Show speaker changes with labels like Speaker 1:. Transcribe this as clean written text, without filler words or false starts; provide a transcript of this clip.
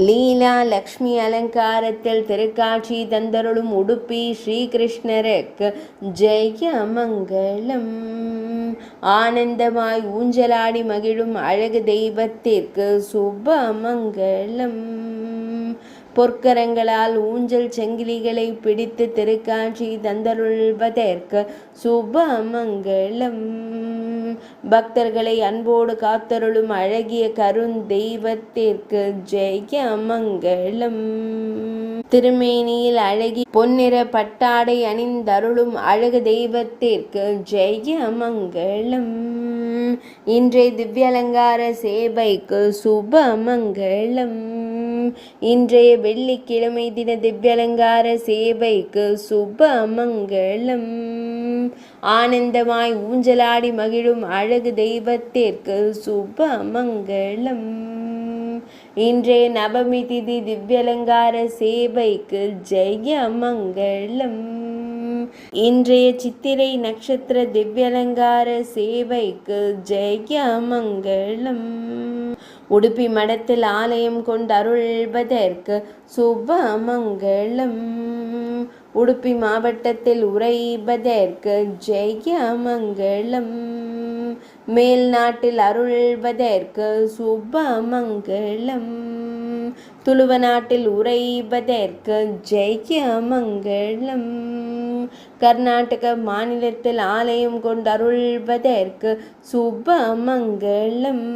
Speaker 1: லீலா லக்ஷ்மி அலங்காரத்தில் திருக்காட்சி தந்தருளும் உடுப்பி ஸ்ரீகிருஷ்ணருக்கு ஜெயமங்கலம். ஆனந்தமாய் ஊஞ்சலாடி மகிழும் அழகு தெய்வத்திற்கு சுபமங்கலம். பொற்கரங்களால் ஊஞ்சல் செங்கிலிகளை பிடித்து திருக்காட்சி தந்தருள்வதற்கு சுபமங்கலம். பக்தர்களை அன்போடு காத்தருளும் அழகிய கருந்தெய்வத்திற்கு ஜெயமங்கலம். திருமேனியில் அழகி பொன்னிற பட்டாடை அணிந்தருளும் அழகு தெய்வத்திற்கு ஜெயமங்கலம். இன்றைய திவ்யலங்கார சேவைக்கு சுபமங்கலம். இன்றைய வெள்ளிக்கிழமை தின திவ்யலங்கார சேவைக்கு சுபமங்கலம். ஆனந்தமாய் ஊஞ்சலாடி மகிழும் அழகு தெய்வத்திற்கு சுபமங்கலம். இன்றைய நவமி திதி திவ்யலங்கார சேவைக்கு ஜெயமங்கலம். இன்றைய சித்திரை நட்சத்திர திவ்யலங்கார சேவைக்கு ஜெயமங்கலம். உடுப்பி மடத்தில் ஆலயம் கொண்டு அருள்வதற்கு சுபமங்கலம். உடுப்பி மாவட்டத்தில் உறைவதற்கு ஜெயமங்கலம். மேல் நாட்டில் அருள்வதற்கு சுபமங்கலம். துளுவ நாட்டில் உறைவதற்கு ஜெயமங்கலம். கர்நாடக மாநிலத்தில் ஆலயம் கொண்டு அருள்வதற்கு சுபமங்கலம்.